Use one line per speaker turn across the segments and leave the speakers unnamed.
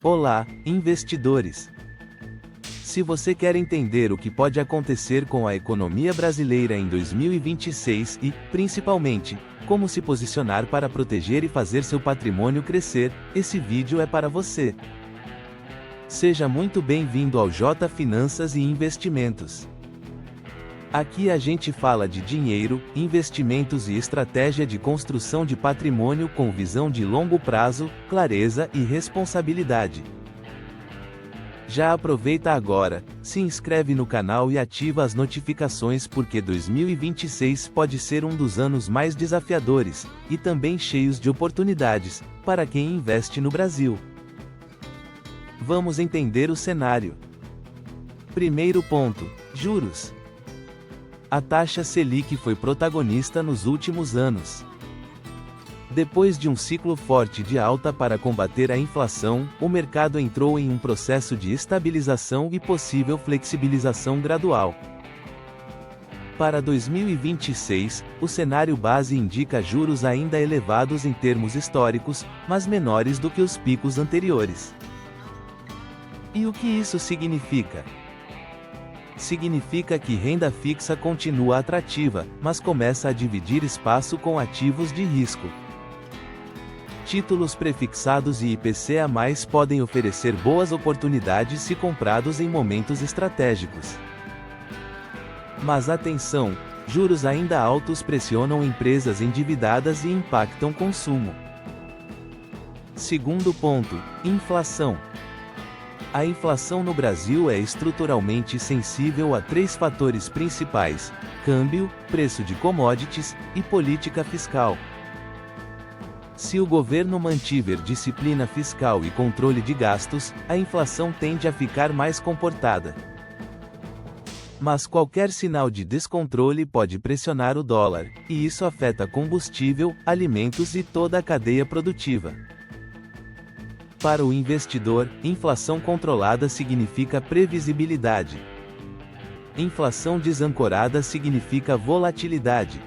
Olá, investidores! Se você quer entender o que pode acontecer com a economia brasileira em 2026 e, principalmente, como se posicionar para proteger e fazer seu patrimônio crescer, esse vídeo é para você. Seja muito bem-vindo ao J Finanças e Investimentos. Aqui a gente fala de dinheiro, investimentos e estratégia de construção de patrimônio com visão de longo prazo, clareza e responsabilidade. Já aproveita agora, se inscreve no canal e ativa as notificações porque 2026 pode ser um dos anos mais desafiadores, e também cheios de oportunidades, para quem investe no Brasil. Vamos entender o cenário. Primeiro ponto: juros. A taxa Selic foi protagonista nos últimos anos. Depois de um ciclo forte de alta para combater a inflação, o mercado entrou em um processo de estabilização e possível flexibilização gradual. Para 2026, o cenário base indica juros ainda elevados em termos históricos, mas menores do que os picos anteriores. E o que isso significa? Significa que renda fixa continua atrativa, mas começa a dividir espaço com ativos de risco. Títulos prefixados e IPCA+ podem oferecer boas oportunidades se comprados em momentos estratégicos. Mas atenção, juros ainda altos pressionam empresas endividadas e impactam consumo. Segundo ponto: inflação. A inflação no Brasil é estruturalmente sensível a três fatores principais: câmbio, preço de commodities e política fiscal. Se o governo mantiver disciplina fiscal e controle de gastos, a inflação tende a ficar mais comportada. Mas qualquer sinal de descontrole pode pressionar o dólar, e isso afeta combustível, alimentos e toda a cadeia produtiva. Para o investidor, inflação controlada significa previsibilidade. Inflação desancorada significa volatilidade.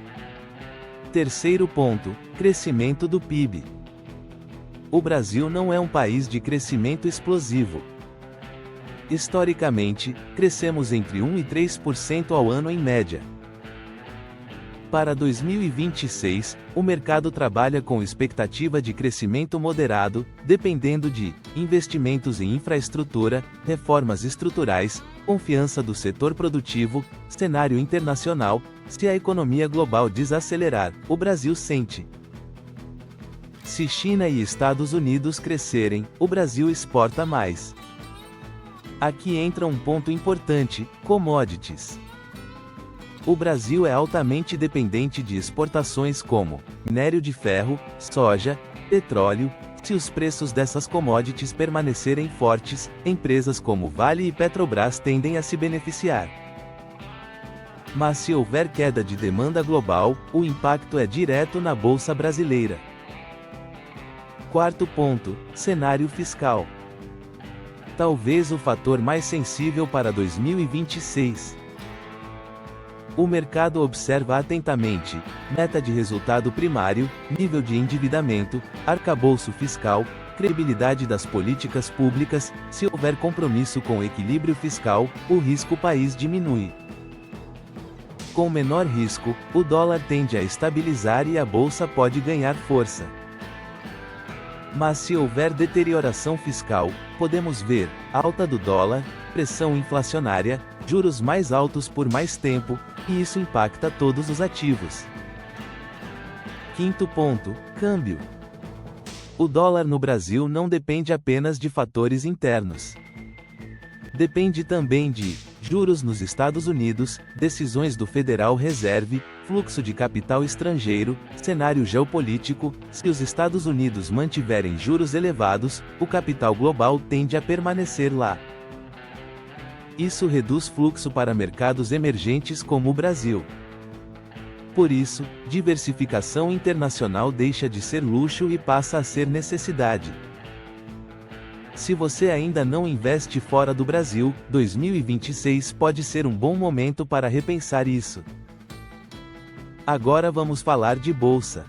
Terceiro ponto: crescimento do PIB. O Brasil não é um país de crescimento explosivo. Historicamente, crescemos entre 1% e 3% ao ano em média. Para 2026, o mercado trabalha com expectativa de crescimento moderado, dependendo de investimentos em infraestrutura, reformas estruturais, confiança do setor produtivo, cenário internacional. Se a economia global desacelerar, o Brasil sente. Se China e Estados Unidos crescerem, o Brasil exporta mais. Aqui entra um ponto importante: commodities. O Brasil é altamente dependente de exportações como minério de ferro, soja, petróleo. Se os preços dessas commodities permanecerem fortes, empresas como Vale e Petrobras tendem a se beneficiar. Mas se houver queda de demanda global, o impacto é direto na Bolsa Brasileira. Quarto ponto: cenário fiscal. Talvez o fator mais sensível para 2026. O mercado observa atentamente meta de resultado primário, nível de endividamento, arcabouço fiscal, credibilidade das políticas públicas. Se houver compromisso com o equilíbrio fiscal, o risco país diminui. Com menor risco, o dólar tende a estabilizar e a bolsa pode ganhar força. Mas se houver deterioração fiscal, podemos ver alta do dólar, pressão inflacionária, juros mais altos por mais tempo, e isso impacta todos os ativos. Quinto ponto: câmbio. O dólar no Brasil não depende apenas de fatores internos. Depende também de juros nos Estados Unidos, decisões do Federal Reserve, fluxo de capital estrangeiro, cenário geopolítico. Se os Estados Unidos mantiverem juros elevados, o capital global tende a permanecer lá. Isso reduz fluxo para mercados emergentes como o Brasil. Por isso, diversificação internacional deixa de ser luxo e passa a ser necessidade. Se você ainda não investe fora do Brasil, 2026 pode ser um bom momento para repensar isso. Agora vamos falar de bolsa.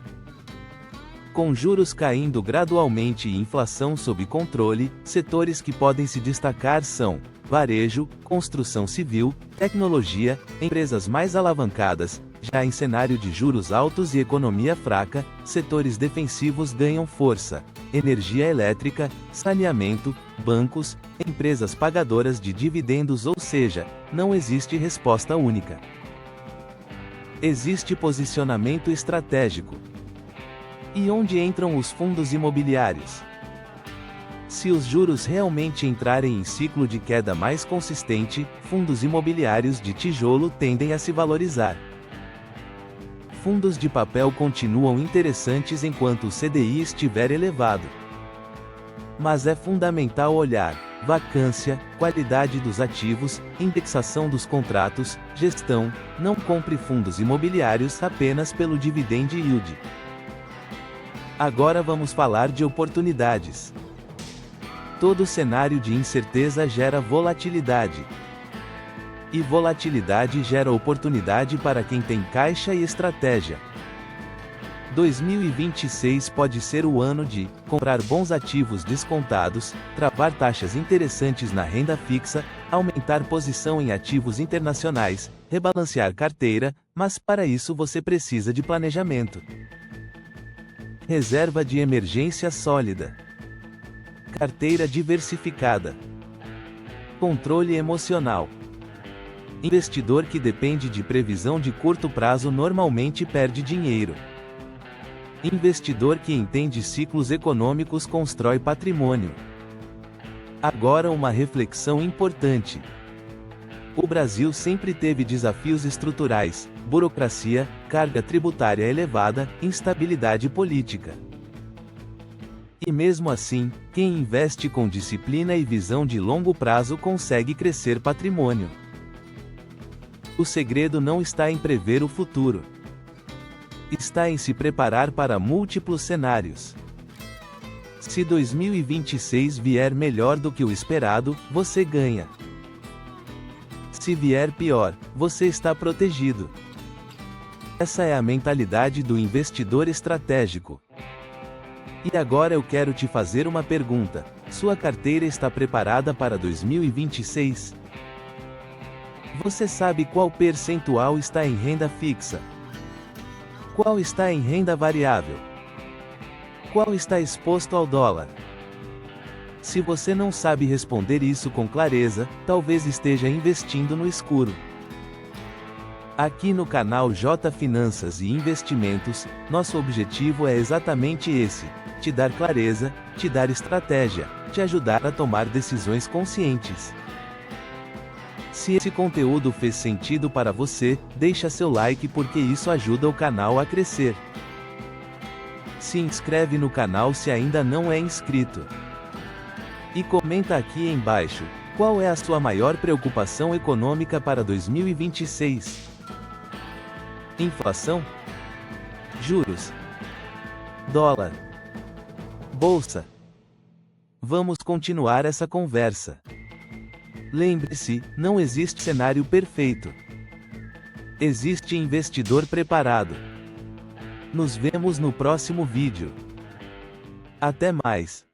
Com juros caindo gradualmente e inflação sob controle, setores que podem se destacar são varejo, construção civil, tecnologia, empresas mais alavancadas. Já em cenário de juros altos e economia fraca, setores defensivos ganham força: energia elétrica, saneamento, bancos, empresas pagadoras de dividendos, ou seja, não existe resposta única. Existe posicionamento estratégico. E onde entram os fundos imobiliários? Se os juros realmente entrarem em ciclo de queda mais consistente, fundos imobiliários de tijolo tendem a se valorizar. Fundos de papel continuam interessantes enquanto o CDI estiver elevado. Mas é fundamental olhar vacância, qualidade dos ativos, indexação dos contratos, gestão. Não compre fundos imobiliários apenas pelo dividend yield. Agora vamos falar de oportunidades. Todo cenário de incerteza gera volatilidade. E volatilidade gera oportunidade para quem tem caixa e estratégia. 2026 pode ser o ano de comprar bons ativos descontados, travar taxas interessantes na renda fixa, aumentar posição em ativos internacionais, rebalancear carteira, mas para isso você precisa de planejamento. Reserva de emergência sólida. Carteira diversificada. Controle emocional. Investidor que depende de previsão de curto prazo normalmente perde dinheiro. Investidor que entende ciclos econômicos constrói patrimônio. Agora uma reflexão importante. O Brasil sempre teve desafios estruturais: burocracia, carga tributária elevada, instabilidade política. E mesmo assim, quem investe com disciplina e visão de longo prazo consegue crescer patrimônio. O segredo não está em prever o futuro. Está em se preparar para múltiplos cenários. Se 2026 vier melhor do que o esperado, você ganha. Se vier pior, você está protegido. Essa é a mentalidade do investidor estratégico. E agora eu quero te fazer uma pergunta: sua carteira está preparada para 2026? Você sabe qual percentual está em renda fixa? Qual está em renda variável? Qual está exposto ao dólar? Se você não sabe responder isso com clareza, talvez esteja investindo no escuro. Aqui no canal J Finanças e Investimentos, nosso objetivo é exatamente esse: te dar clareza, te dar estratégia, te ajudar a tomar decisões conscientes. Se esse conteúdo fez sentido para você, deixa seu like porque isso ajuda o canal a crescer. Se inscreve no canal se ainda não é inscrito. E comenta aqui embaixo, qual é a sua maior preocupação econômica para 2026? Inflação? Juros? Dólar? Bolsa? Vamos continuar essa conversa. Lembre-se, não existe cenário perfeito. Existe investidor preparado. Nos vemos no próximo vídeo. Até mais.